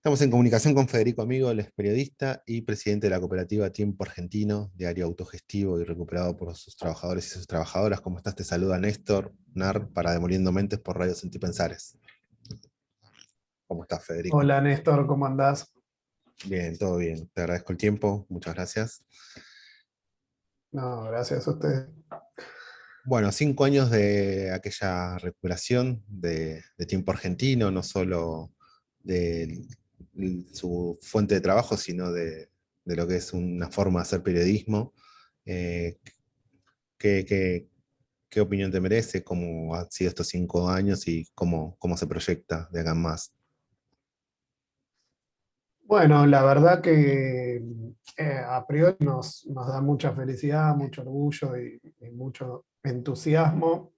Estamos en comunicación con Federico Amigo, él es periodista y presidente de la cooperativa Tiempo Argentino, diario autogestivo y recuperado por sus trabajadores y sus trabajadoras. ¿Cómo estás? Te saluda Néstor Nar para Demoliendo Mentes por Radio Sentipensares. ¿Cómo estás, Federico? Hola Néstor, ¿cómo andás? Bien, todo bien. Te agradezco el tiempo. Muchas gracias. No, gracias a ustedes. Bueno, 5 años de aquella recuperación de Tiempo Argentino, no solo de su fuente de trabajo, sino de lo que es una forma de hacer periodismo. Eh, ¿qué, qué- qué opinión te merece? ¿Cómo han sido estos 5 años y cómo se proyecta de acá en más? Bueno, la verdad que a priori nos da mucha felicidad, mucho orgullo y mucho entusiasmo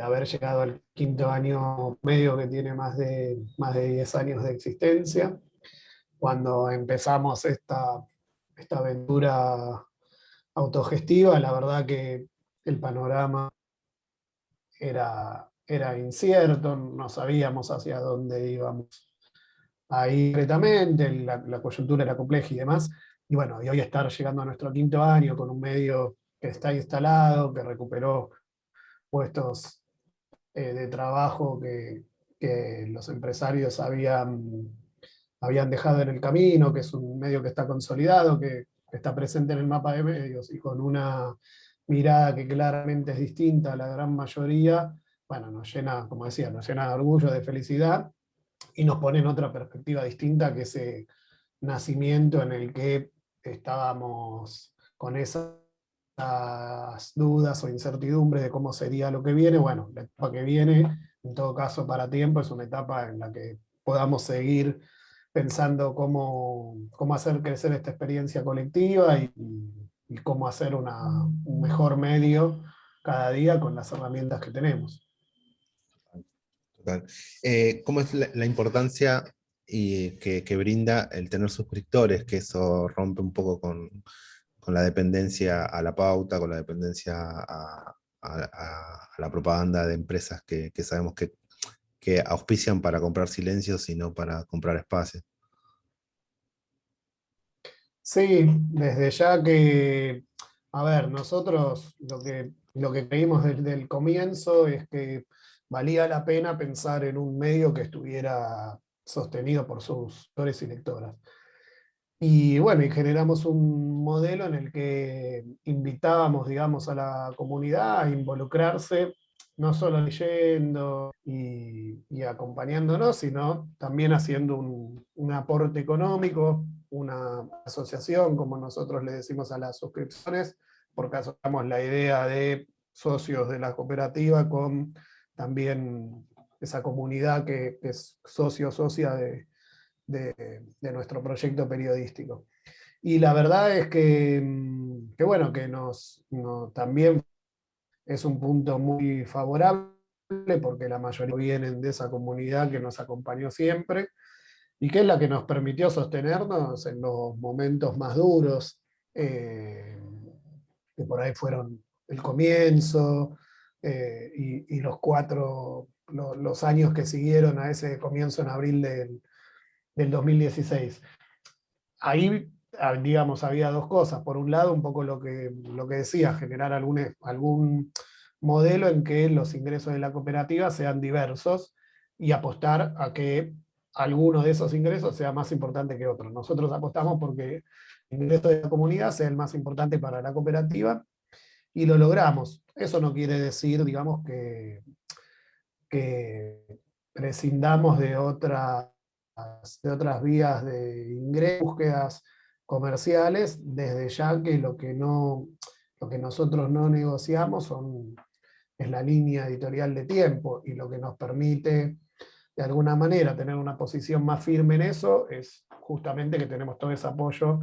haber llegado al quinto año medio que tiene más de 10 años de existencia. Cuando empezamos esta aventura autogestiva, la verdad que el panorama era incierto, no sabíamos hacia dónde íbamos ahí concretamente, la coyuntura era compleja y demás. Y bueno, y hoy estar llegando a nuestro quinto año con un medio que está instalado, que recuperó puestos de trabajo que los empresarios habían dejado en el camino, que es un medio que está consolidado, que está presente en el mapa de medios y con una mirada que claramente es distinta a la gran mayoría, bueno, nos llena, como decía, nos llena de orgullo, de felicidad y nos pone en otra perspectiva distinta que ese nacimiento en el que estábamos con esas dudas o incertidumbres de cómo sería lo que viene. Bueno, la etapa que viene, en todo caso para Tiempo, es una etapa en la que podamos seguir pensando cómo hacer crecer esta experiencia colectiva y cómo hacer un mejor medio cada día con las herramientas que tenemos. Total. ¿Cómo es la importancia que brinda el tener suscriptores? Que eso rompe un poco con la dependencia a la pauta, con la dependencia a la propaganda de empresas que sabemos que auspician para comprar silencios y no para comprar espacio. Sí, desde ya que, a ver, nosotros lo que creímos desde el comienzo es que valía la pena pensar en un medio que estuviera sostenido por sus lectores y lectoras. Y bueno, y generamos un modelo en el que invitábamos, digamos, a la comunidad a involucrarse, no solo leyendo y acompañándonos, sino también haciendo un aporte económico, una asociación, como nosotros le decimos a las suscripciones, porque asociamos la idea de socios de la cooperativa con también esa comunidad que es socio, socia de nuestro proyecto periodístico. Y la verdad es que bueno, que también es un punto muy favorable porque la mayoría vienen de esa comunidad que nos acompañó siempre y que es la que nos permitió sostenernos en los momentos más duros, que por ahí fueron el comienzo y los años que siguieron a ese comienzo en abril del 2016. Ahí, digamos, había dos cosas. Por un lado, un poco lo que decía, generar algún modelo en que los ingresos de la cooperativa sean diversos y apostar a que alguno de esos ingresos sea más importante que otro. Nosotros apostamos porque el ingreso de la comunidad sea el más importante para la cooperativa y lo logramos. Eso no quiere decir, digamos, que prescindamos de otras vías de ingresos, búsquedas comerciales, desde ya que lo que nosotros no negociamos es la línea editorial de Tiempo, y lo que nos permite de alguna manera tener una posición más firme en eso es justamente que tenemos todo ese apoyo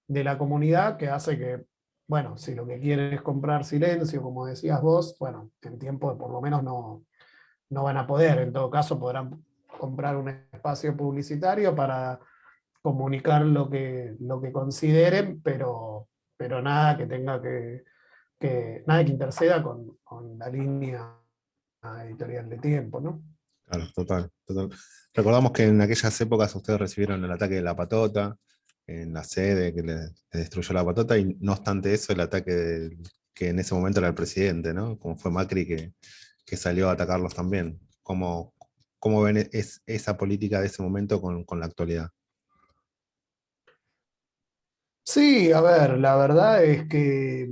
de la comunidad que hace que, bueno, si lo que quieren es comprar silencio, como decías vos, bueno, en Tiempo por lo menos no van a poder. En todo caso podrán comprar un espacio publicitario para comunicar lo que consideren, pero nada que tenga nada que interceda con la línea editorial de Tiempo, ¿no? Claro, total, total. Recordamos que en aquellas épocas ustedes recibieron el ataque de la patota en la sede que le destruyó la patota, y no obstante eso, el ataque que en ese momento era el presidente, ¿no? Como fue Macri que salió a atacarlos también. ¿Cómo ven esa política de ese momento con la actualidad? Sí, a ver, la verdad es que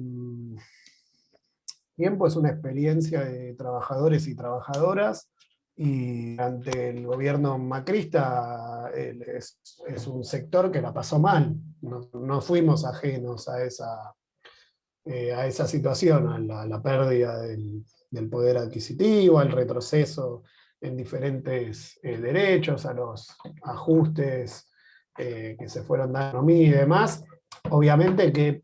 tiempo es una experiencia de trabajadores y trabajadoras, y ante el gobierno macrista es un sector que la pasó mal. No, no fuimos ajenos a esa situación, a la pérdida del poder adquisitivo, al retroceso en diferentes derechos, a los ajustes que se fueron dando a mí y demás. Obviamente que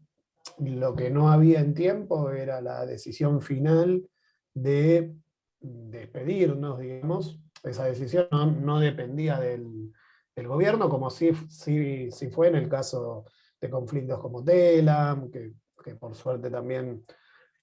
lo que no había en tiempo era la decisión final de despedirnos, digamos. Esa decisión no dependía del gobierno, como sí fue en el caso de conflictos como Telam, que por suerte también,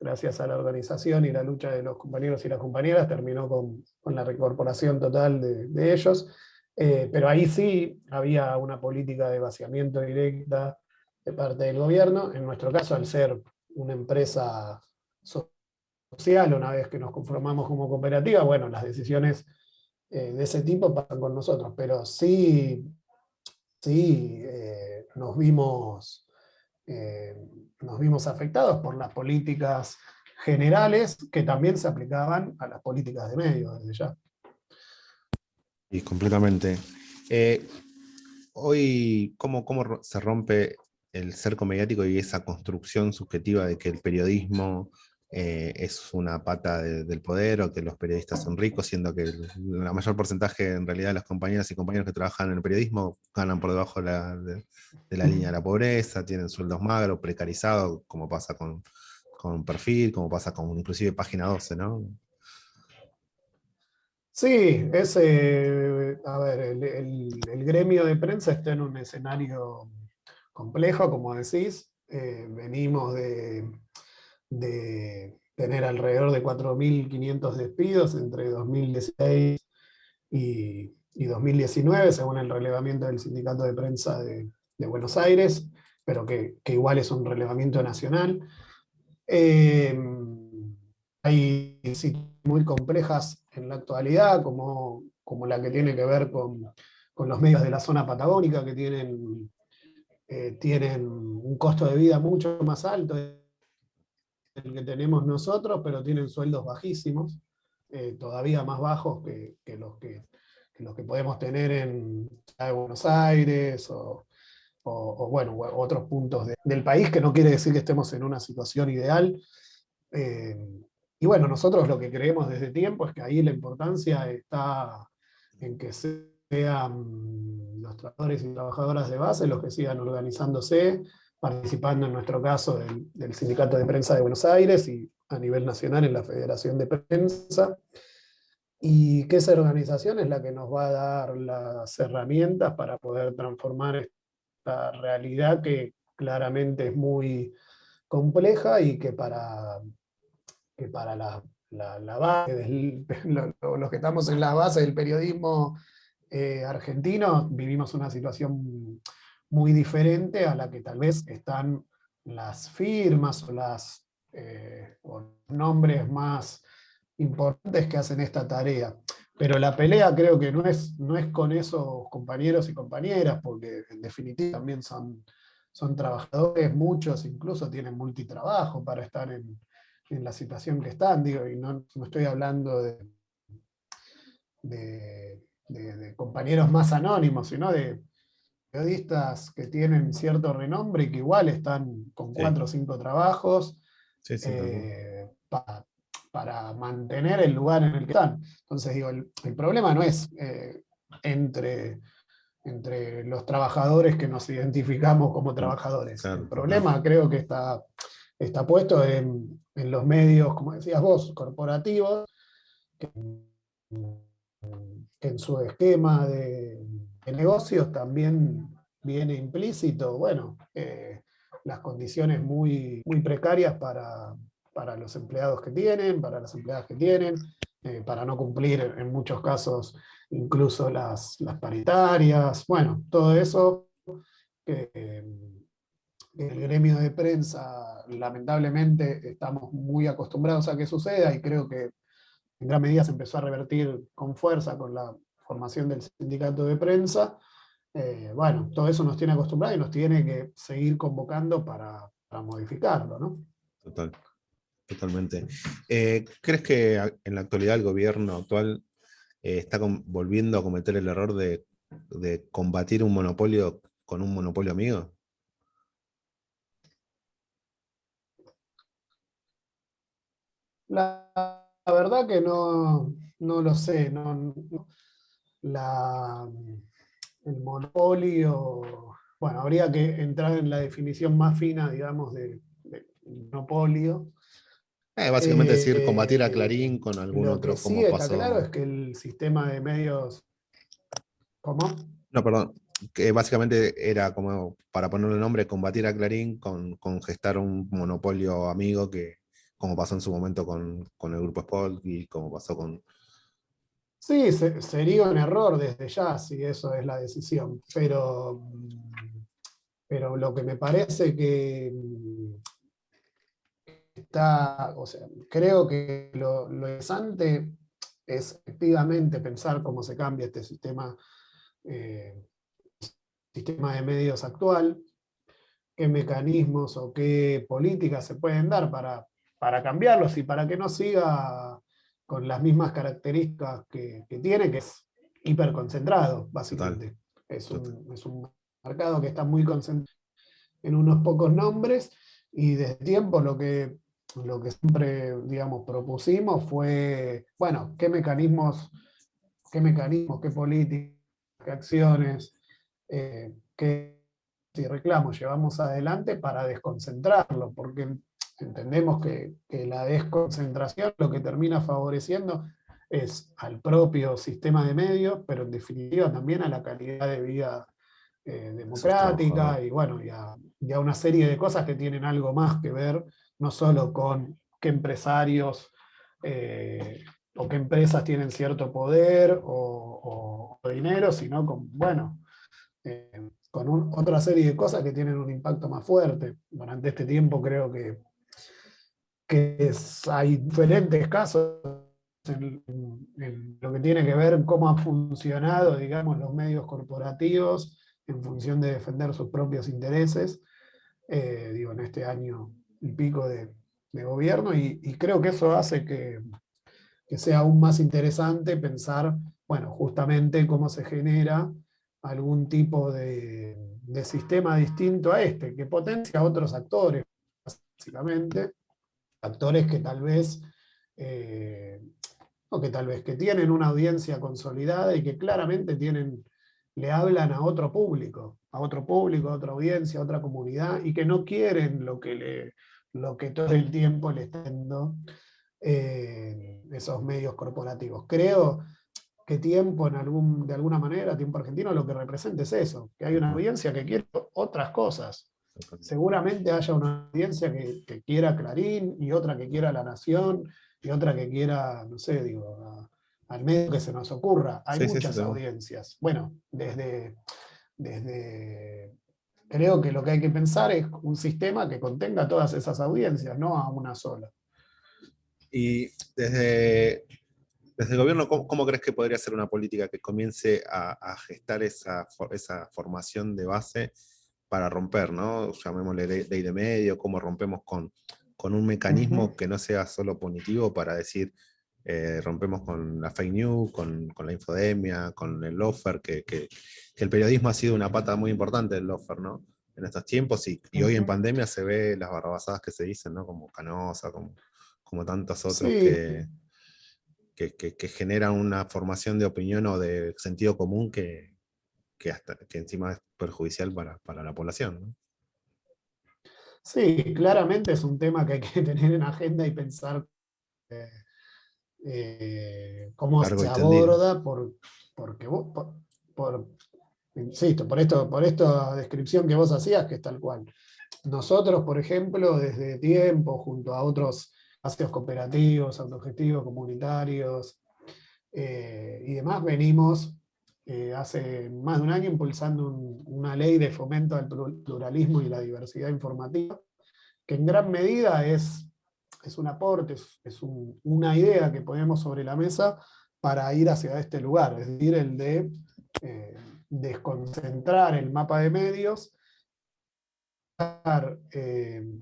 gracias a la organización y la lucha de los compañeros y las compañeras, terminó con la recorporación total de ellos. Pero ahí sí había una política de vaciamiento directa de parte del gobierno. En nuestro caso, al ser una empresa social, una vez que nos conformamos como cooperativa, bueno, las decisiones de ese tipo pasan con nosotros, pero sí eh, nos vimos afectados por las políticas generales que también se aplicaban a las políticas de medios desde ya. Y completamente. Eh, Hoy, se rompe el cerco mediático y esa construcción subjetiva de que el periodismo es una pata del poder, o que los periodistas son ricos, siendo que la mayor porcentaje en realidad de las compañeras y compañeros que trabajan en el periodismo ganan por debajo de la línea de la pobreza, tienen sueldos magros, precarizados, como pasa con Perfil, como pasa con inclusive Página 12, ¿no? Sí, a ver, el gremio de prensa está en un escenario complejo, como decís. Venimos de tener alrededor de 4.500 despidos entre 2016 y 2019, según el relevamiento del Sindicato de Prensa de Buenos Aires, pero que igual es un relevamiento nacional. Eh, Hay situaciones muy complejas en la actualidad, como la que tiene que ver con los medios de la zona patagónica, que tienen un costo de vida mucho más alto del que tenemos nosotros, pero tienen sueldos bajísimos, todavía más bajos que los que podemos tener en Ciudad de Buenos Aires bueno, u otros puntos del país, que no quiere decir que estemos en una situación ideal. Eh, y bueno, nosotros lo que creemos desde tiempo es que ahí la importancia está en que sean los trabajadores y trabajadoras de base los que sigan organizándose, participando en nuestro caso del Sindicato de Prensa de Buenos Aires y a nivel nacional en la Federación de Prensa, y que esa organización es la que nos va a dar las herramientas para poder transformar esta realidad que claramente es muy compleja, y que para la base, los que estamos en la base del periodismo argentino, vivimos una situación muy diferente a la que tal vez están las firmas o los nombres más importantes que hacen esta tarea. Pero la pelea creo que no es con esos compañeros y compañeras, porque en definitiva también son trabajadores, muchos incluso tienen multitrabajo para estar en la situación que están, digo, y no estoy hablando de compañeros más anónimos, sino de periodistas que tienen cierto renombre y que igual están con Sí, 4 o 5 trabajos sí, sí, tal cual. para mantener el lugar en el que están. Entonces, digo, el problema no es entre los trabajadores que nos identificamos como Mm, trabajadores. El claro, total. problema creo que está puesto en los medios, como decías vos, corporativos, que, que en su esquema de negocios también viene implícito, bueno, las condiciones muy, muy precarias para los empleados que tienen, para las empleadas que tienen, para no cumplir en muchos casos incluso las paritarias. Bueno, todo eso que el gremio de prensa lamentablemente estamos muy acostumbrados a que suceda y creo que en gran medida se empezó a revertir con fuerza con la formación del sindicato de prensa. Bueno, todo eso nos tiene acostumbrados y nos tiene que seguir convocando para modificarlo, ¿no? Total, totalmente. ¿Crees que en la actualidad el gobierno actual está volviendo a cometer el error de combatir un monopolio con un monopolio amigo? La verdad que no lo sé. La, el monopolio, bueno, habría que entrar en la definición más fina, digamos, de monopolio. Básicamente decir combatir a Clarín con algún Lo que otro, sí como está claro pasó. es que el sistema de medios, ¿cómo? No, perdón. Que básicamente era como, para ponerle nombre, combatir a Clarín con gestar un monopolio amigo que, como pasó en su momento con el grupo Spot y como pasó con. Sí, sería un error desde ya si eso es la decisión, pero lo que me parece que está, o sea, creo que lo interesante es efectivamente pensar cómo se cambia este eh, sistema de medios actual, qué mecanismos o qué políticas se pueden dar para cambiarlos y para que no siga con las mismas características que tiene, que es hiperconcentrado, Total, básicamente. total. Es un mercado que está muy concentrado en unos pocos nombres y desde tiempo lo que siempre, digamos, propusimos fue, bueno, qué políticas, qué acciones, qué reclamos llevamos adelante para desconcentrarlo, porque entendemos que la desconcentración lo que termina favoreciendo es al propio sistema de medios, pero en definitiva también a la calidad de vida De sus trabajadores. democrática y bueno, y a una serie de cosas que tienen algo más que ver, no solo con qué empresarios o qué empresas tienen cierto poder o dinero, sino con, bueno, con otra serie de cosas que tienen un impacto más fuerte. Durante este tiempo creo que hay diferentes casos en lo que tiene que ver cómo han funcionado, digamos, los medios corporativos en función de defender sus propios intereses, digo, en este año y pico de gobierno, y creo que eso hace que sea aún más interesante pensar, bueno, justamente cómo se genera algún tipo de sistema distinto a este, que potencia a otros actores, básicamente, actores que tal vez, eh, o que tal vez que tienen una audiencia consolidada y que claramente le hablan a otro público, a otra audiencia, a otra comunidad, y que no quieren lo que todo el tiempo le están dando esos medios corporativos. Creo que Tiempo, de alguna manera, Tiempo Argentino, lo que representa es eso, que hay una Ujú, audiencia que quiere otras cosas. totalmente. Seguramente haya una audiencia que quiera Clarín y otra que quiera La Nación y otra que quiera, no sé, digo, al medio que se nos ocurra. Hay Sí, sí, sí, muchas seguro. audiencias. Bueno, desde creo que lo que hay que pensar es un sistema que contenga todas esas audiencias, no a una sola. Y desde el gobierno, ¿cómo crees que podría ser una política que comience a gestar esa formación de base para romper, ¿no? Llamémosle ley de medio, cómo rompemos con un Ujú. mecanismo que no sea solo punitivo para decir, rompemos con la fake news, con la infodemia, con el lawfare, que el periodismo ha sido una pata muy importante del lawfare, ¿no? En estos tiempos y hoy en Ujú. pandemia se ve las barrabasadas que se dicen, ¿no? Como Canosa, como tantos otros Sí, que generan una formación de opinión o de sentido común que encima es perjudicial para la población, ¿no? sí, claramente es un tema que hay que tener en agenda y pensar eh, cómo Largo se y tendido. aborda, porque por- insisto, por esta descripción que vos hacías, que es tal cual. Nosotros, por ejemplo, desde tiempo, junto a otros espacios cooperativos, autogestivos, comunitarios y demás. Venimos hace más de un año impulsando una ley de fomento al pluralismo y la diversidad informativa, que en gran medida es un aporte, una idea que ponemos sobre la mesa para ir hacia este lugar, es decir, el de desconcentrar el mapa de medios,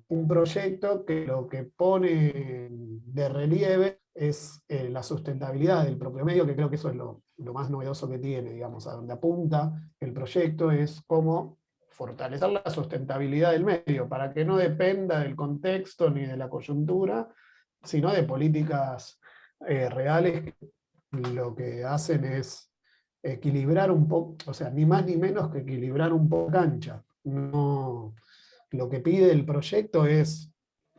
un proyecto que lo que pone de relieve es la sustentabilidad del propio medio, que creo que eso es lo más novedoso que tiene, digamos, a donde apunta el proyecto es cómo fortalecer la sustentabilidad del medio, para que no dependa del contexto ni de la coyuntura, sino de políticas reales que lo que hacen es equilibrar un poco, o sea, ni más ni menos que equilibrar un poco la cancha. No, lo que pide el proyecto es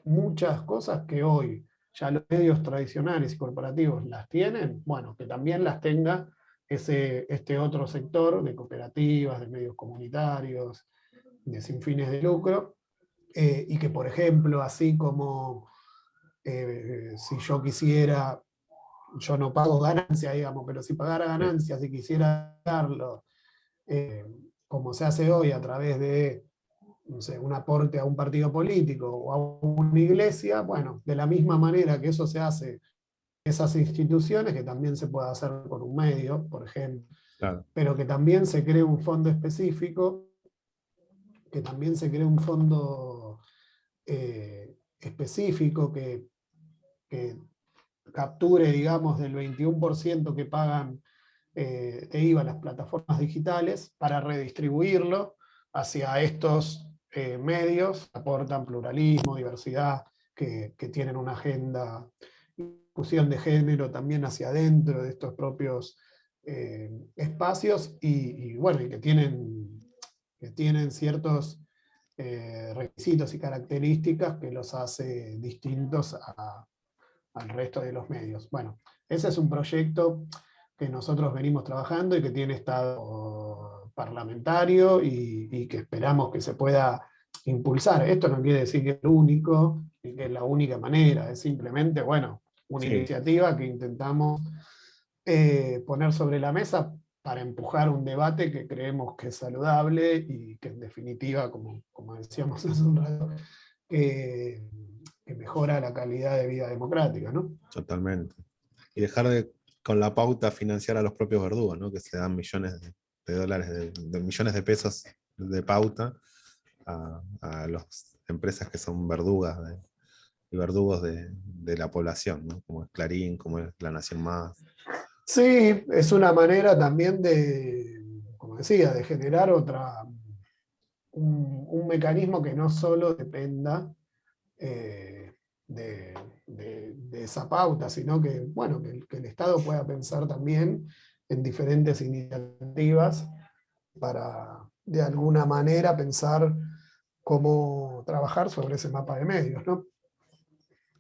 muchas cosas que hoy ya los medios tradicionales y corporativos las tienen, bueno, que también las tenga este otro sector de cooperativas, de medios comunitarios, de sin fines de lucro, y que, por ejemplo, así como si yo quisiera, yo no pago ganancias, digamos, pero si pagara Sí, ganancias y quisiera darlo, eh, como se hace hoy a través de, no sé, un aporte a un partido político o a una iglesia, bueno, de la misma manera que eso se hace en esas instituciones, que también se puede hacer con un medio, por ejemplo, claro. pero que también se cree un fondo específico, que también se cree un fondo específico que capture, digamos, del 21% que pagan de IVA las plataformas digitales para redistribuirlo hacia estos medios, aportan pluralismo, diversidad, que tienen una agenda, inclusión de género también hacia adentro de estos propios espacios y bueno, y que tienen ciertos requisitos y características que los hace distintos al resto de los medios. Bueno, ese es un proyecto que nosotros venimos trabajando y que tiene estado parlamentario y que esperamos que se pueda impulsar. Esto no quiere decir que es lo único, ni que es la única manera, es simplemente, bueno, una Sí, iniciativa que intentamos poner sobre la mesa para empujar un debate que creemos que es saludable y que en definitiva, como decíamos hace un rato, que, que mejora la calidad de vida democrática, ¿no? totalmente. Y dejar con la pauta financiar a los propios verdugos, ¿no? Que se dan millones de dólares, de millones de pesos de pauta a las empresas que son verdugas y verdugos de la población, ¿no? Como es Clarín, como es La Nación Más. Sí, es una manera también como decía, de generar un mecanismo que no solo dependa eh, de esa pauta, sino que, bueno, que el Estado pueda pensar también en diferentes iniciativas para, de alguna manera, pensar cómo trabajar sobre ese mapa de medios, ¿no?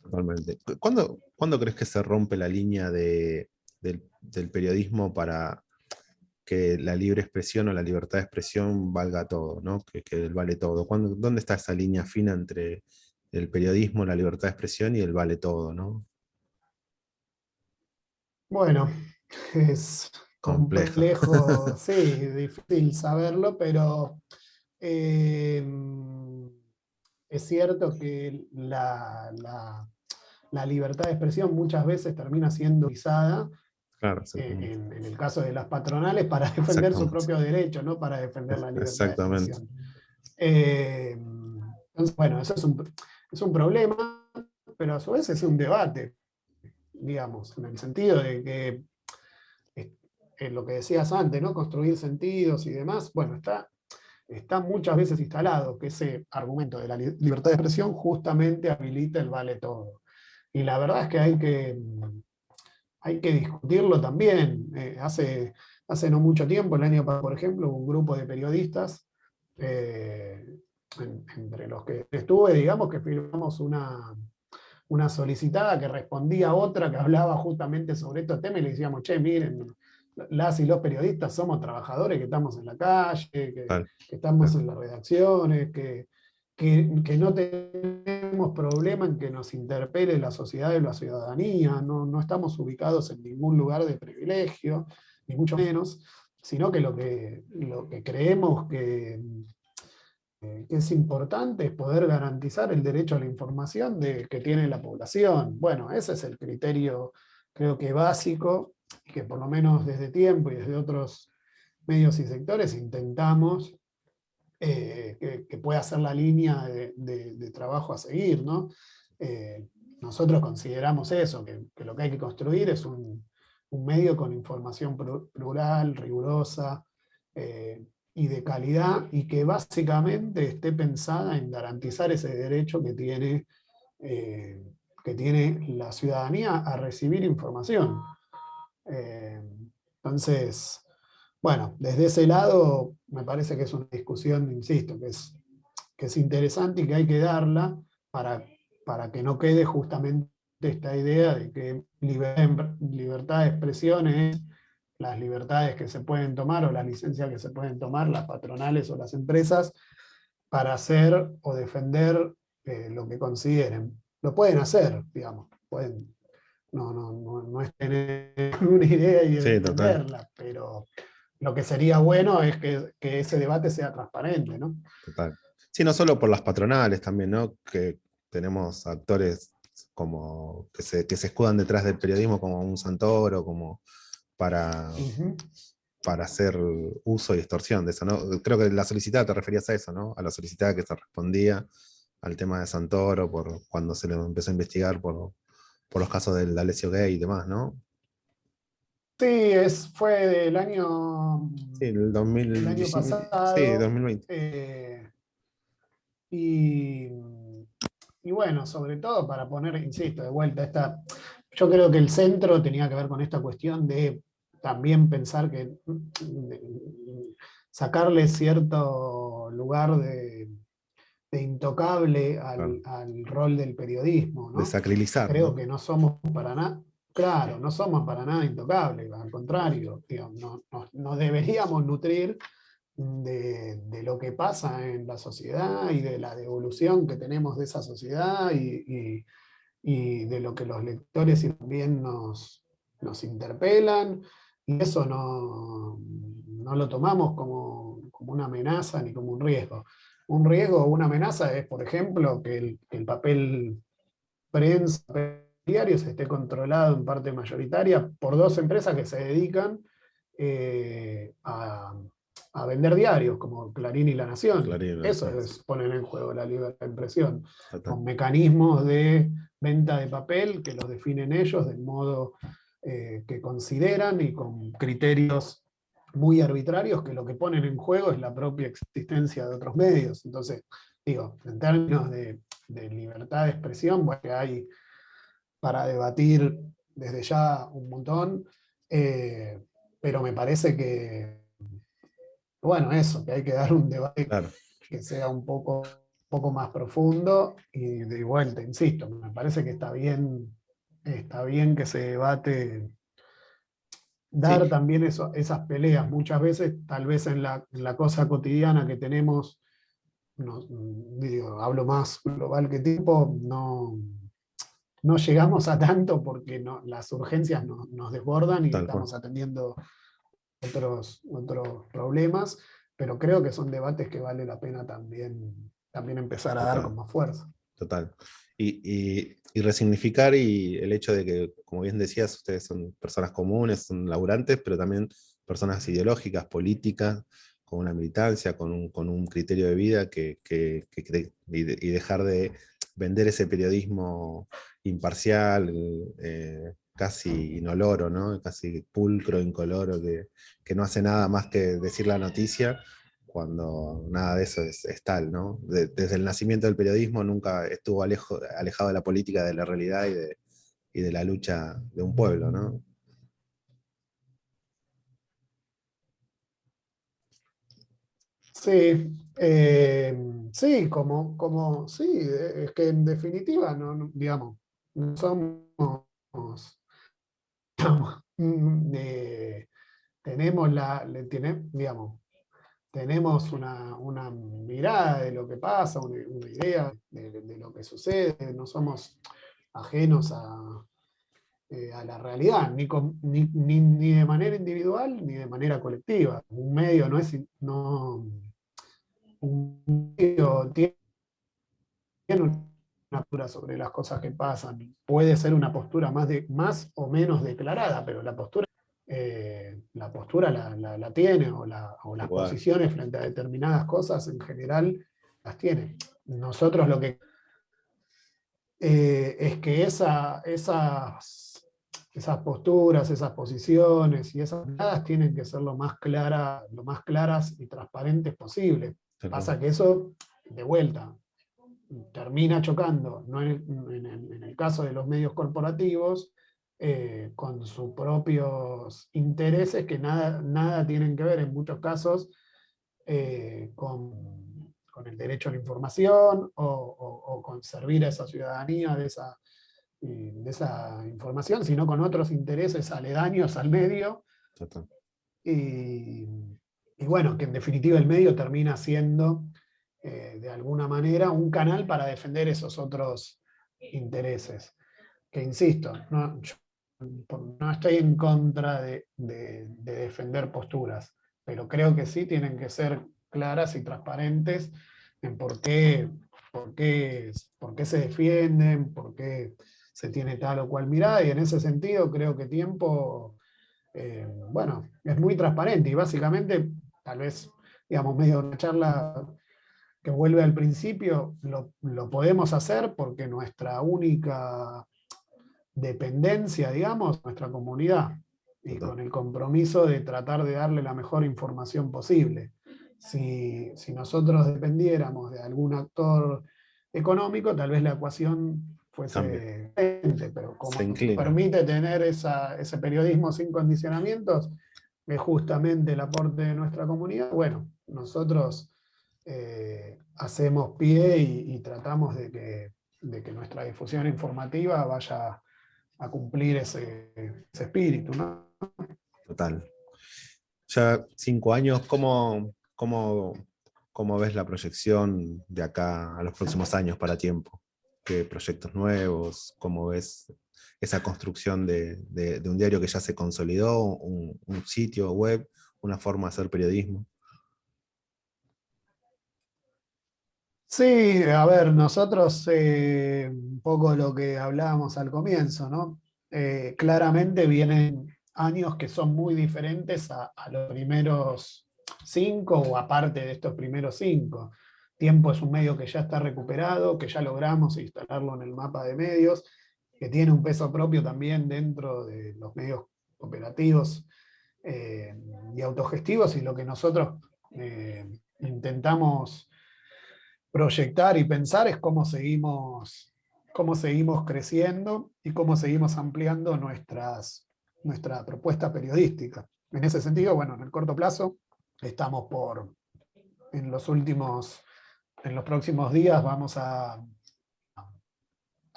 Totalmente. ¿Cuándo crees que se rompe la línea del periodismo para que la libre expresión o la libertad de expresión valga todo, ¿no? Que vale todo. ¿Dónde está esa línea fina entre el periodismo, la libertad de expresión y el vale todo, ¿no? Bueno, es Compleja. complejo, sí, difícil saberlo, pero eh, es cierto que la libertad de expresión muchas veces termina siendo usada Claro, exactamente. en el caso de las patronales para defender su Exactamente. propio derecho, no para defender la libertad de Exactamente. expresión. Entonces, bueno, eso es un problema, pero a su vez es un debate, digamos, en el sentido de que lo que decías antes, ¿no? Construir sentidos y demás, bueno, está muchas veces instalado que ese argumento de la libertad de expresión justamente habilita el vale todo. Y la verdad es que hay que discutirlo también. Hace no mucho tiempo, el año pasado, por ejemplo, hubo un grupo de periodistas, entre los que estuve, digamos, que firmamos una solicitada que respondía a otra que hablaba justamente sobre estos temas y le decíamos, che, miren, las y los periodistas somos trabajadores que estamos en la calle, Tal, que estamos tal. en las redacciones, que no tenemos problema en que nos interpele la sociedad y la ciudadanía, no estamos ubicados en ningún lugar de privilegio, ni mucho menos, sino que lo que creemos que es importante es poder garantizar el derecho a la información que tiene la población. Bueno, ese es el criterio, creo que básico, que por lo menos desde Tiempo y desde otros medios y sectores intentamos que pueda ser la línea de trabajo a seguir, ¿no? Nosotros consideramos eso, que lo que hay que construir es un medio con información plural, rigurosa y de calidad, y que básicamente esté pensada en garantizar ese derecho eh, que tiene la ciudadanía a recibir información. Eh, entonces, bueno, desde ese lado me parece que es una discusión, insisto, que es interesante y que hay que darla para que no quede justamente esta idea de que libertad de expresión es las libertades que se pueden tomar o las licencias que se pueden tomar las patronales o las empresas para hacer o defender lo que consideren. Lo pueden hacer, digamos, pueden, no es tener una idea y Sí, total. defenderla, pero lo que sería bueno es que ese debate sea transparente, ¿no? Total. Sí, no solo por las patronales también, ¿no? Que tenemos actores como que se escudan detrás del periodismo como un Santoro, como para, Ujú. para hacer uso y extorsión de eso, ¿no? Creo que la solicitada te referías a eso, ¿no? A la solicitada que se respondía al tema de Santoro por cuando se le empezó a investigar por los casos del Alessio Gay y demás, ¿no? Sí, fue Sí, el del año 2019, sí, pasado. 2020. eh, y, y bueno, sobre todo para poner, insisto, de vuelta, yo creo que el centro tenía que ver con esta cuestión de también pensar que sacarle cierto lugar de intocable Claro. al rol del periodismo, ¿no? Desacralizar, Creo ¿no? que no somos para nada, claro, no somos para nada intocables, al contrario, digo, no deberíamos nutrir de lo que pasa en la sociedad y de la devolución que tenemos de esa sociedad y de lo que los lectores también nos interpelan, y eso no lo tomamos como una amenaza ni como un riesgo. Un riesgo o una amenaza es, por ejemplo, que el papel prensa, diarios esté controlado en parte mayoritaria por dos empresas que se dedican a vender diarios, como Clarín y La Nación. Clarín, la Eso nación, sí. ponen en juego la libertad de impresión, Total. con mecanismos de venta de papel que los definen ellos del modo que consideran y con criterios muy arbitrarios que lo que ponen en juego es la propia existencia de otros medios. Entonces, digo, en términos de libertad de expresión, bueno, que hay para debatir desde ya un montón, eh, pero me parece bueno, eso, que hay que dar un debate Claro. que sea un poco más profundo y de vuelta, insisto, me parece que está bien que se debate, Sí, dar también esas peleas. Muchas veces, tal vez en la cosa cotidiana que tenemos, digo, hablo más global que tipo, no llegamos a tanto porque las urgencias nos desbordan y tal cual. estamos atendiendo otros problemas, pero creo que son debates que vale la pena también empezar a dar Total. con más fuerza. Total. Y resignificar y el hecho de que, como bien decías, ustedes son personas comunes, son laburantes, pero también personas ideológicas, políticas, con una militancia, con un criterio de vida y dejar de vender ese periodismo imparcial, casi inoloro, ¿no? Casi pulcro, incoloro, que no hace nada más que decir la noticia cuando nada de eso es tal, ¿no? Desde el nacimiento del periodismo nunca estuvo alejado de la política, de la realidad y de la lucha de un pueblo, ¿no? Sí, sí, es que en definitiva, digamos, no somos, tenemos digamos, tenemos una mirada de lo que pasa, una idea de lo que sucede, no somos ajenos a la realidad, ni de manera individual ni de manera colectiva. Un medio no es, no, un medio tiene una postura sobre las cosas que pasan. Puede ser una postura más o menos declarada, pero la postura la tiene, o las Igual, posiciones frente a determinadas cosas en general las tiene. Nosotros lo que es que esas posturas, esas posiciones y esas miradas tienen que ser lo más claras y transparentes posible. tal cual. Pasa que eso, de vuelta, termina chocando, ¿no? En el caso de los medios corporativos, con sus propios intereses que nada tienen que ver en muchos casos con el derecho a la información o con servir a esa ciudadanía de esa información, sino con otros intereses aledaños al medio. Total. Y, y bueno, que en definitiva el medio termina siendo de alguna manera un canal para defender esos otros intereses. Que insisto, yo no estoy en contra de defender posturas, pero creo que sí tienen que ser claras y transparentes en por qué se defienden, por qué se tiene tal o cual mirada, y en ese sentido creo que Tiempo, bueno, es muy transparente y básicamente, tal vez, digamos, medio de una charla que vuelve al principio, lo podemos hacer porque nuestra única dependencia, digamos, nuestra comunidad, y Total. con el compromiso de tratar de darle la mejor información posible. Si nosotros dependiéramos de algún actor económico, tal vez la ecuación Cambia. fuese diferente, pero Se como nos inclina. permite tener ese periodismo sin condicionamientos, es justamente el aporte de nuestra comunidad. Bueno, nosotros hacemos pie y tratamos de que nuestra difusión informativa vaya a cumplir ese espíritu, ¿no? Total. Ya 5 años, ¿cómo ves la proyección de acá a los próximos años para Tiempo? ¿Qué proyectos nuevos? ¿Cómo ves esa construcción de un diario que ya se consolidó, un sitio web, una forma de hacer periodismo? Sí, a ver, nosotros un poco lo que hablábamos al comienzo, ¿no? Claramente vienen años que son muy diferentes a los primeros 5 o aparte de estos primeros 5. Tiempo es un medio que ya está recuperado, que ya logramos instalarlo en el mapa de medios, que tiene un peso propio también dentro de los medios operativos y autogestivos, y lo que nosotros intentamos proyectar y pensar es cómo seguimos creciendo y cómo seguimos ampliando nuestra propuesta periodística. En ese sentido, bueno, en el corto plazo estamos en en los próximos días vamos a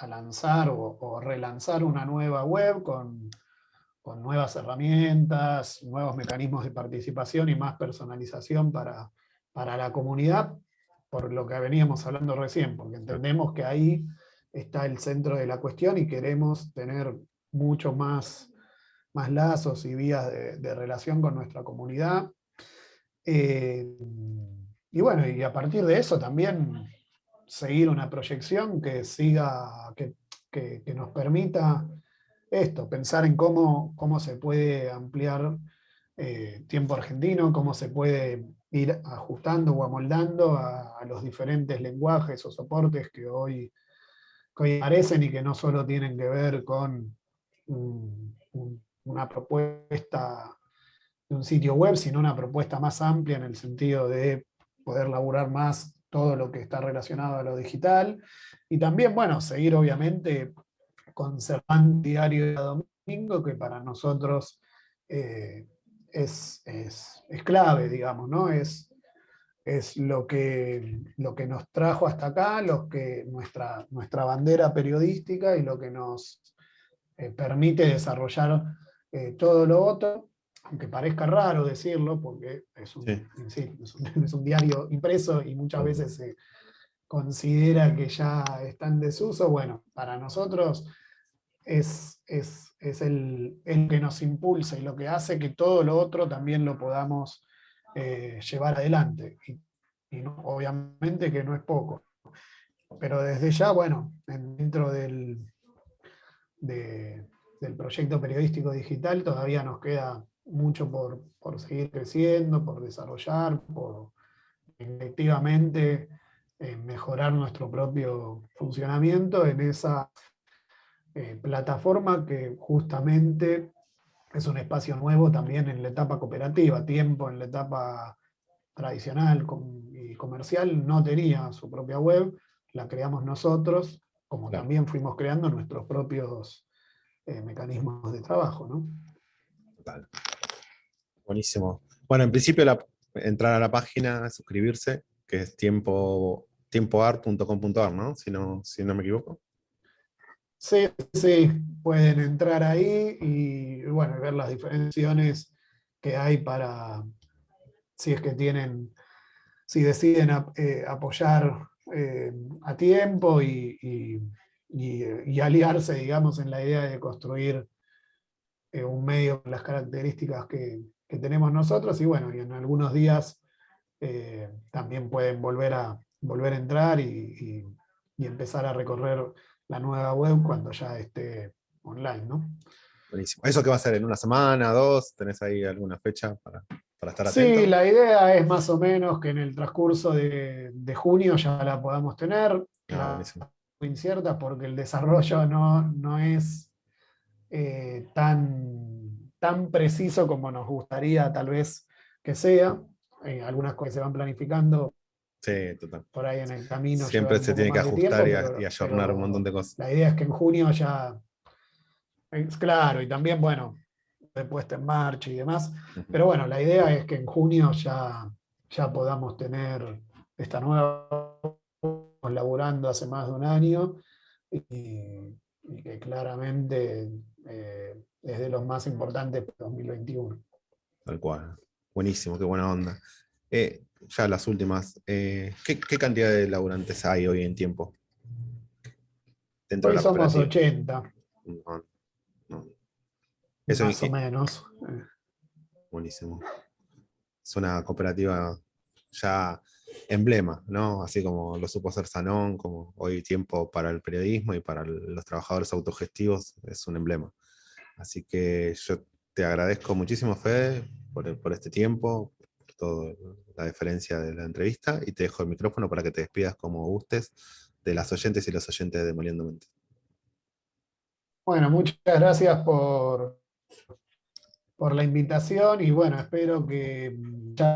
lanzar o relanzar una nueva web con nuevas herramientas, nuevos mecanismos de participación y más personalización para la comunidad, por lo que veníamos hablando recién, porque entendemos que ahí está el centro de la cuestión y queremos tener mucho más lazos y vías de relación con nuestra comunidad. Eh, y bueno, y a partir de eso también seguir una proyección que siga, que nos permita esto, pensar en cómo se puede ampliar Tiempo Argentino, cómo se puede ir ajustando o amoldando a los diferentes lenguajes o soportes que hoy aparecen y que no solo tienen que ver con una propuesta de un sitio web, sino una propuesta más amplia en el sentido de poder laburar más todo lo que está relacionado a lo digital. Y también, bueno, seguir obviamente conservando diario de domingo, que para nosotros eh, es clave, digamos, ¿no? Es lo que nos trajo hasta acá, nuestra bandera periodística y lo que nos permite desarrollar todo lo otro. aunque parezca raro decirlo, porque Sí, sí, es un diario impreso y muchas veces se considera que ya está en desuso, bueno, para nosotros es el que nos impulsa y lo que hace que todo lo otro también lo podamos llevar adelante. Obviamente que no es poco. Pero desde ya, bueno, dentro del proyecto periodístico digital todavía nos queda mucho por seguir creciendo, por desarrollar, por efectivamente mejorar nuestro propio funcionamiento en esa plataforma que justamente es un espacio nuevo también en la etapa cooperativa. Tiempo en la etapa tradicional y comercial no tenía su propia web, la creamos nosotros, como claro, también fuimos creando nuestros propios mecanismos de trabajo, ¿no? total. Buenísimo. Bueno, en principio entrar a la página, suscribirse, que es tiempoart.com.ar, ¿no? Si no me equivoco. Sí, sí, pueden entrar ahí y bueno, ver las diferencias que hay para, si es que tienen, si deciden apoyar a tiempo y aliarse, digamos, en la idea de construir un medio con las características que tenemos nosotros. Y bueno, y en algunos días también pueden volver a entrar y empezar a recorrer la nueva web cuando ya esté online, ¿no? Buenísimo. ¿Eso qué va a ser? ¿En una semana, dos? ¿Tenés ahí alguna fecha para estar Sí, atento? la idea es más o menos que en el transcurso de junio ya la podamos tener. Ah, La buenísimo. incierta porque el desarrollo no es tan preciso como nos gustaría tal vez que sea. Algunas cosas se van planificando, Sí, total. por ahí en el camino Siempre llevan un se poco tiene que más de ajustar tiempo, y ayornar un montón pero de cosas. la idea es que en junio ya, es claro, y también, bueno, de puesta en marcha y demás, Ujú. pero bueno, la idea es que en junio ya podamos tener esta nueva, laburando hace más de un año y que claramente es de los más importantes para 2021. Tal cual. Buenísimo, qué buena onda. Ya las últimas. ¿Qué cantidad de laburantes hay hoy en tiempo dentro de Hoy la somos cooperativa? 80 No, no. Eso más o menos. buenísimo. Es una cooperativa ya emblema, ¿no? Así como lo supo hacer Sanón, como hoy tiempo para el periodismo y para los trabajadores autogestivos, es un emblema. Así que yo te agradezco muchísimo, Fede, por este tiempo, por toda la deferencia de la entrevista, y te dejo el micrófono para que te despidas como gustes de las oyentes y los oyentes de Moliendo Mente. Bueno, muchas gracias por la invitación y bueno, espero que ya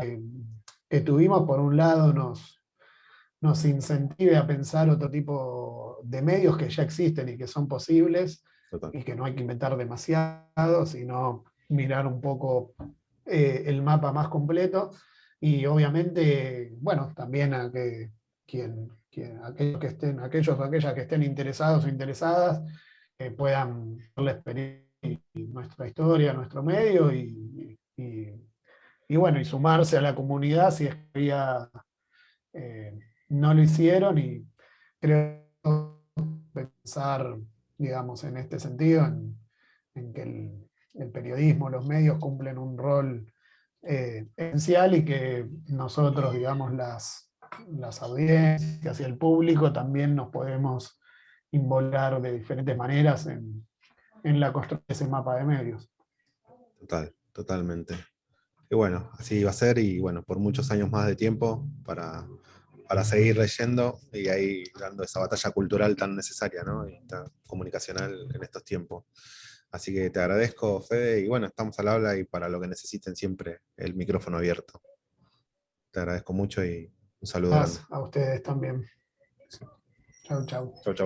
que tuvimos, por un lado, nos incentive a pensar otro tipo de medios que ya existen y que son posibles Total. y que no hay que inventar demasiado, sino mirar un poco el mapa más completo y obviamente, bueno, también a que aquellos que estén, aquellos o aquellas que estén interesados o interesadas puedan ver la experiencia y nuestra historia, nuestro medio y bueno, y sumarse a la comunidad si es que había no lo hicieron y creo pensar, digamos, en este sentido, en que el periodismo, los medios cumplen un rol esencial y que nosotros, digamos, las audiencias y el público también nos podemos involucrar de diferentes maneras en la construcción de ese mapa de medios. Totalmente. Y bueno, así va a ser y bueno, por muchos años más de tiempo para seguir leyendo y ahí dando esa batalla cultural tan necesaria, ¿no? Y tan comunicacional en estos tiempos. Así que te agradezco, Fede, y bueno, estamos al habla y para lo que necesiten siempre el micrófono abierto. Te agradezco mucho y un saludo grande. A ustedes también. Chau, chau. Chau, chau.